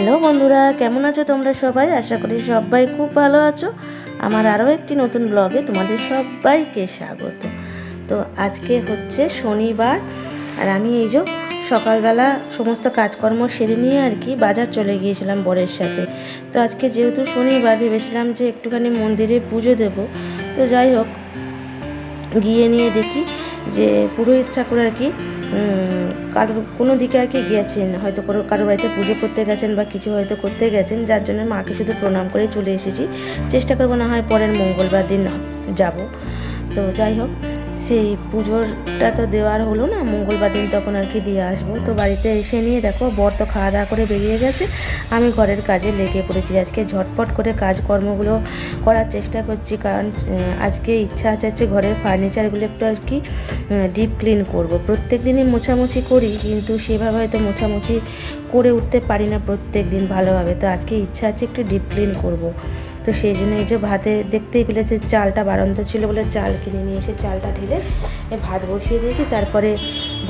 Hello বন্ধুরা, কেমন আছো তোমরা সবাই? আশা করি সবাই খুব ভালো আছো। আমার আরও একটি নতুন ব্লগে তোমাদের সবাইকে স্বাগত। তো আজকে হচ্ছে শনিবার, আর আমি এই যে সকালবেলা সমস্ত কাজকর্ম সেরে নিয়ে আর কি বাজার চলে গিয়েছিলাম বরের সাথে। তো আজকে যেহেতু শনিবার, ভেবেছিলাম যে একটুখানি মন্দিরে পুজো দেব। তো যাই হোক, গিয়ে নিয়ে দেখি যে পুরোহিত ঠাকুর আর কি কারোর কোনো দিকে আর কি গেছেন, হয়তো কারো বাড়িতে পুজো করতে গেছেন বা কিছু হয়তো করতে গেছেন, যার জন্য মাকে শুধু প্রণাম করে চলে এসেছি। চেষ্টা করবো না হয় পরের মঙ্গলবার দিন যাব। তো যাই হোক, সেই পুজোরটা তো দেওয়ার হলো না, মঙ্গলবার দিন তখন আর কি দিয়ে আসবো। তো বাড়িতে এসে নিয়ে দেখো বর তো খাওয়া দাওয়া করে বেরিয়ে গেছে, আমি ঘরের কাজে লেগে পড়েছি। আজকে ঝটপট করে কাজকর্মগুলো করার চেষ্টা করছি, কারণ আজকে ইচ্ছা আছে ঘরের ফার্নিচারগুলো একটু আর কি ডিপ ক্লিন করব। প্রত্যেক দিনই মোছামুছি করি, কিন্তু সেভাবে হয়তো মোছামুছি করে উঠতে পারি না প্রত্যেক দিন ভালোভাবে। তো আজকে ইচ্ছা আছে একটু ডিপ ক্লিন করব। তো সেই জন্য এই যে ভাতে দেখতেই পেলে যে চালটা বাড়ন্ত ছিল বলে চাল কিনে নিয়ে এসে চালটা ঢেলে ভাত বসিয়ে দিয়েছি। তারপরে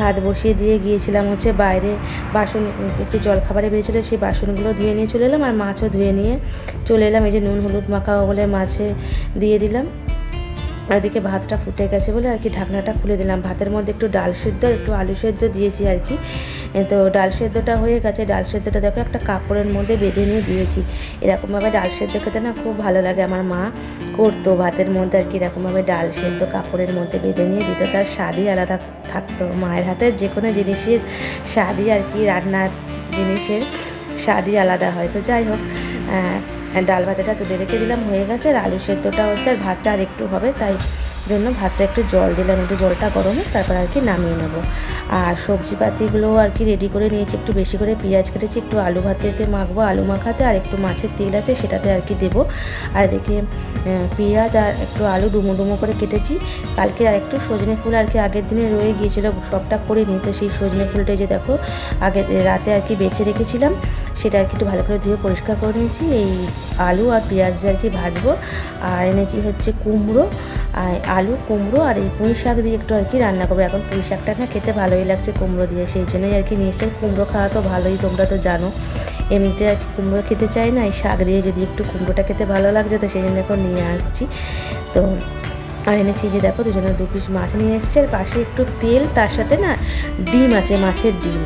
ভাত বসিয়ে দিয়ে গিয়েছিলাম হচ্ছে বাইরে, বাসন একটু জলখাবারে বেরিয়েছিল, সেই বাসনগুলো ধুয়ে নিয়ে চলে এলাম, আর মাছও ধুয়ে নিয়ে চলে এলাম। এই যে নুন হলুদ মাখাবো বলে মাছে দিয়ে দিলাম। আর এদিকে ভাতটা ফুটে গেছে বলে আর কি ঢাকনাটা খুলে দিলাম। ভাতের মধ্যে একটু ডাল সেদ্ধ একটু আলু সেদ্ধ দিয়েছি আর কি। তো ডাল সেদ্ধটা হয়ে গেছে। ডাল সেদ্ধটা দেখো একটা কাপড়ের মধ্যে বেঁধে নিয়ে দিয়েছি। এরকমভাবে ডাল সেদ্ধ খেতে না খুব ভালো লাগে। আমার মা করতো ভাতের মধ্যে আর কি এরকমভাবে ডাল সেদ্ধ কাপড়ের মধ্যে বেঁধে নিয়ে দিত, তার স্বাদই আলাদা থাকতো। মায়ের হাতের যে কোনো জিনিসের স্বাদই আর কি, রান্নার জিনিসের স্বাদই আলাদা হয়। তো যাই হোক, ডাল ভাতেটা তুলে রেখে দিলাম, হয়ে গেছে। আর আলু সেদ্ধটা হচ্ছে, আর ভাতটা আর একটু হবে, তাই জন্য ভাতটা একটু জল দিলাম, একটু জলটা গরম হোক, তারপর আর কি নামিয়ে নেব। আর সবজিপাতিগুলো আর কি রেডি করে নিয়েছি। একটু বেশি করে পেঁয়াজ কেটেছি, একটু আলু ভাতেতে মাখবো, আলু মাখাতে, আর একটু মাছের তেল আছে সেটাতে আর কি দেবো। আর দেখে পেঁয়াজ আর একটু আলু ডুমো ডুমো করে কেটেছি। কালকে আর একটু সজনে ফুল আর কি আগের দিনে রয়ে গিয়েছিলো, সবটা করে নিই। তো সেই সজনে ফুলটা যে দেখো আগে রাতে আর কি বেছে রেখেছিলাম, সেটা আর কি একটু ভালো করে ধুয়ে পরিষ্কার করে নিয়েছি। এই আলু আর পেঁয়াজ দিয়ে আর কি ভাজবো। আর এনেছি হচ্ছে কুমড়ো, আর আলু কুমড়ো আর এই পুঁই শাক দিয়ে একটু আর কি রান্না করবো। এখন পুঁই শাকটা না খেতে ভালোই লাগছে কুমড়ো দিয়ে, সেই জন্যই আর কি নিয়ে এসেছি। কুমড়ো খাওয়া তো ভালোই, তোমরা তো জানো। এমনিতে আর কি কুমড়ো খেতে চাই না, এই শাক দিয়ে যদি একটু কুমড়োটা খেতে ভালো লাগছে, তো সেই জন্য এখন নিয়ে আসছি। তো আর এনেছি যে দেখো দুজনের 2 পিস মাছ নিয়ে এসেছে, আর পাশে একটু তেল, তার সাথে না ডিম আছে, মাছের ডিম।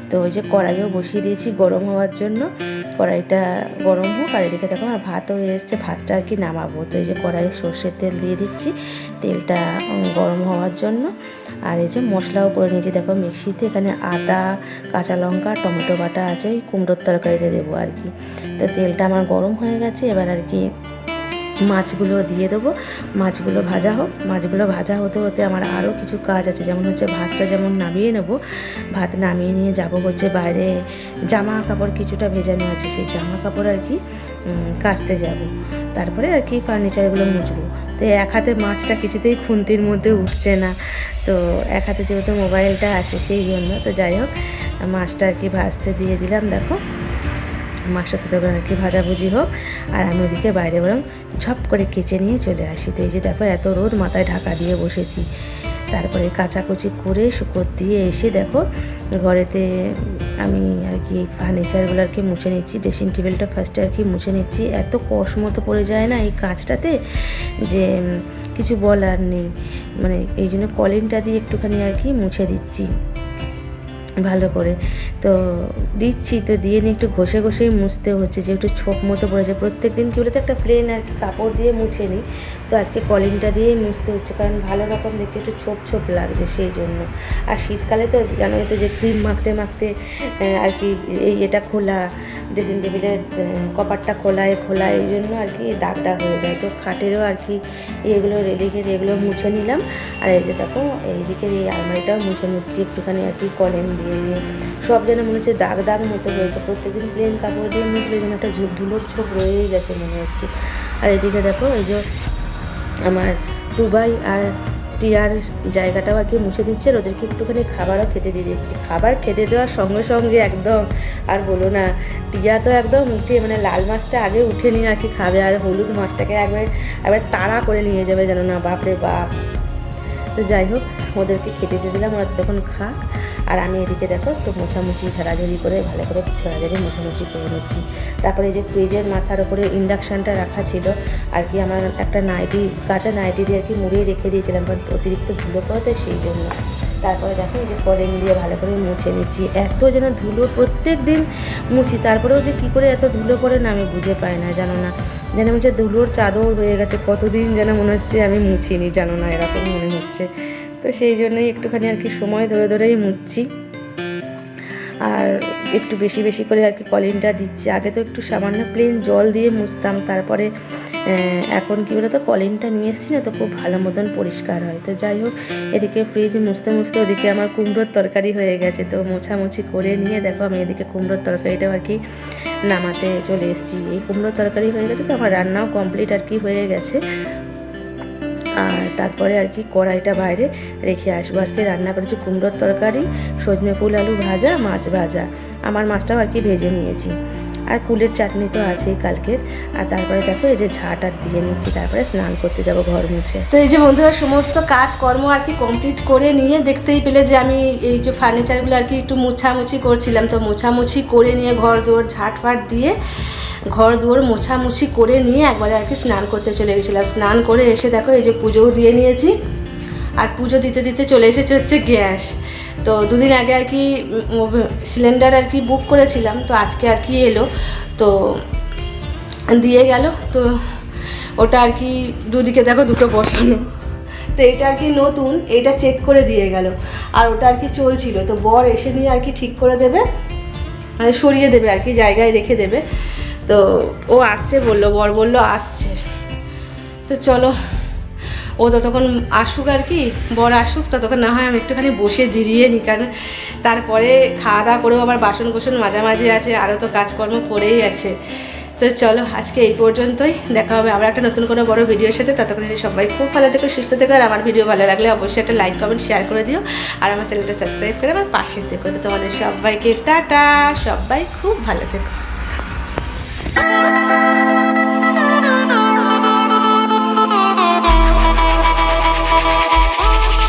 তো ওই যে কড়াইও বসিয়ে দিয়েছি গরম হওয়ার জন্য, কড়াইটা গরম হোক। আর এদিকে দেখো আমার ভাতও হয়ে এসছে, ভাতটা আর কি নামাবো। তো এই যে কড়াইয়ে সর্ষের তেল দিয়ে দিচ্ছি, তেলটা গরম হওয়ার জন্য। আর এই যে মশলাও করে নিয়েছি দেখো মিক্সিতে, এখানে আদা, কাঁচা লঙ্কা, টমেটো বাটা আছে, ওই কুমড়োর তরকারিতে দেবো আর কি। তো তেলটা আমার গরম হয়ে গেছে, এবার আর কি মাছগুলো দিয়ে দেবো। মাছগুলো ভাজা হোক। মাছগুলো ভাজা হতে হতে আমার আরও কিছু কাজ আছে, যেমন হচ্ছে ভাতটা যেমন নামিয়ে নেব, ভাত নামিয়ে নিয়ে যাব হচ্ছে বাইরে, জামা কাপড় কিছুটা ভেজানো আছে, সেই জামা কাপড় আর কি কাচতে যাব। তারপরে আর কি ফার্নিচারগুলো মুছবো। তো এক হাতে মাছটা কিছুতেই খুন্তির মধ্যে উঠছে না, তো এক হাতে যেহেতু মোবাইলটা আছে সেই জন্য। তো যাই হোক, মাছটা আর কি ভাজতে দিয়ে দিলাম। দেখো মাছটা তো আর কি ভাজাভুজি হোক, আর আমি ওদিকে বাইরে বরং ঝপ করে কেচে নিয়ে চলে আসি। তো এই যে দেখো এত রোদ, মাথায় ঢাকা দিয়ে বসেছি। তারপরে কাচাকুচি করে শুকর দিয়ে এসে দেখো ঘরেতে আমি আর কি ফার্নিচারগুলো আর কি মুছে নিচ্ছি। ড্রেসিং টেবিলটা ফার্স্টে আর কি মুছে নিচ্ছি। এত কষ মতো পড়ে যায় না এই কাজটাতে, যে কিছু বলার নেই। মানে এই জন্য কলিনটা দিয়ে একটুখানি আর কি মুছে দিচ্ছি ভালো করে। তো দিচ্ছি, তো দিয়ে নিয়ে একটু ঘষে ঘষেই মুছতে হচ্ছে, যেহেতু ছোপ মতো পড়েছে। প্রত্যেক দিন কী বলতে একটা প্লেন আর কি কাপড় দিয়ে মুছে নিই, তো আজকে কলিনটা দিয়েই মুছতে হচ্ছে, কারণ ভালো রকম দেখছি একটু ছোপ ছোপ লাগছে সেই জন্য। আর শীতকালে তো জানো তো যে ক্রিম মাখতে মাখতে আর কি এটা খোলা, ড্রেসিং টেবিলের কপারটা খোলায় এই জন্য আর কি দাগটা হয়ে যায়। তো খাটেরও আর কি এগুলো রেলিংয়ের এগুলো মুছে নিলাম। আর এই যে দেখো এইদিকে এই আলমারিটাও মুছে নিচ্ছি একটুখানি আর কি কলিন দিয়ে নিয়ে। সব যেন মনে হচ্ছে দাগ দাগ মতো হয়েছে, প্রত্যেকদিন প্লেন কাপড় দিয়ে মুছলে যেন একটা ধুলোর ছোপ রয়েই গেছে মনে হচ্ছে। আর এদিকে দেখো এই যে আমার টুবাই আর টিয়ার জায়গাটাও আর কি মুছে দিচ্ছে, ওদেরকে একটুখানি খাবারও খেতে দিয়ে দিচ্ছি। খাবার খেতে দেওয়ার সঙ্গে সঙ্গে একদম আর বলো না, টিয়া তো একদম উঠে মানে লাল মাছটা আগে উঠে নিয়ে আর কি খাবে, আর হলুদ মাছটাকে একবার তাড়া করে নিয়ে যাবে যেন না, বাপরে বাপ। তো যাই হোক, ওদেরকে খেতে দিয়ে দিলাম, ওরা তখন খাক। আর আমি এদিকে দেখো তো মোছামুছি ঝাড়াঝাড়ি করে ভালো করে ঝাড়াঝাড়ি মোছামুছি করে নিচ্ছি। তারপরে এই যে ফ্রিজের মাথার ওপরে ইন্ডাকশানটা রাখা ছিল আর কি, আমার একটা নাইটি কাঁচা নাইটি দিয়ে আর কি মুড়িয়ে রেখে দিয়েছিলাম, বাট অতিরিক্ত ধুলো পড়ে সেই জন্য। তারপরে দেখো এই যে কলিং দিয়ে ভালো করে মুছে নিচ্ছি। এত যেন ধুলো, প্রত্যেক দিন মুছি, তারপরেও যে কী করে এত ধুলো পড়ে না আমি বুঝে পাই না, জানো না, যেন হচ্ছে ধুলোর চাদর হয়ে গেছে, কতদিন যেন মনে হচ্ছে আমি মুছিনি, জানো না, এরকম মনে হচ্ছে। তো সেই জন্যই একটুখানি আর কি সময় ধরে ধরেই মুছছি আর একটু বেশি বেশি করে আর কি কলিনটা দিচ্ছি। আগে তো একটু সামান্য প্লেন জল দিয়ে মুছতাম, তারপরে এখন কী বলতো কলিনটা নিয়ে এসেছি না, তো খুব ভালো মতন পরিষ্কার হয়। তো যাই হোক, এদিকে ফ্রিজ মুছতে মুছতে ওদিকে আমার কুমড়োর তরকারি হয়ে গেছে। তো মোছামুছি করে নিয়ে দেখো আমি এদিকে কুমড়োর তরকারিটাও আর কি নামাতে চলে এসেছি। এই কুমড়োর তরকারি হয়ে গেছে, তো আমার রান্নাও কমপ্লিট আর কি হয়ে গেছে। আর তারপরে আর কি কড়াইটা বাইরে রেখে আসবো। আজকে রান্না করেছি কুমড়োর তরকারি, সজনে ফুল আলু ভাজা, মাছ ভাজা, আমার মাছটাও আর কি ভেজে নিয়েছি, আর কুলের চাটনি তো আছেই কালকের। আর তারপরে দেখো এই যে ঝাঁট আর দিয়ে নিচ্ছি, তারপরে স্নান করতে যাব ঘর মুছে। তো এই যে বন্ধুরা সমস্ত কাজকর্ম আর কি কমপ্লিট করে নিয়ে দেখতেই পেলে যে আমি এই যে ফার্নিচারগুলো আর কি একটু মোছামুছি করছিলাম। তো মোছামুছি করে নিয়ে ঘর দুয়ার ঝাঁট ফাট দিয়ে ঘর দুয়ার মোছামুছি করে নিয়ে একবারে আর কি স্নান করতে চলে গেছিলাম। স্নান করে এসে দেখো এই যে পুজোও দিয়ে নিয়েছি, আর পুজো দিতে দিতে চলে এসেছে হচ্ছে গ্যাস। তো দুদিন আগে আর কি সিলিন্ডার আর কি বুক করেছিলাম, তো আজকে আর কি এলো, তো দিয়ে গেল। তো ওটা আর কি দুদিকে দেখো দুটো বসানো, তো এটা আর কি নতুন, এটা চেক করে দিয়ে গেল, আর ওটা আর কি চলছিল। তো বর এসে নিয়ে আর কি ঠিক করে দেবে, মানে সরিয়ে দেবে আর কি, জায়গায় রেখে দেবে। তো ও আসছে বললো, বর বললো আসছে। তো চলো ও ততক্ষণ আসুক আর কি, বর আসুক, ততক্ষণ না হয় আমি একটুখানি বসে জিরিয়ে নিই, কারণ তারপরে খাওয়া দাওয়া করেও আবার বাসন কোসন মাঝামাঝি আছে, আরও তো কাজকর্ম পড়েই আছে। তো চলো আজকে এই পর্যন্তই, দেখা হবে আবার একটা নতুন কোনো বড় ভিডিওর সাথে। ততক্ষণে সবাই খুব ভালো থেকো, সুস্থ থেকো, আর আমার ভিডিও ভালো লাগলে অবশ্যই একটা লাইক কমেন্ট শেয়ার করে দিও, আর আমার চ্যানেলটা সাবস্ক্রাইব করে আমার পাশে থেকো। তো তোমাদের সবাইকে টাটা, সবাই খুব ভালো থেকো।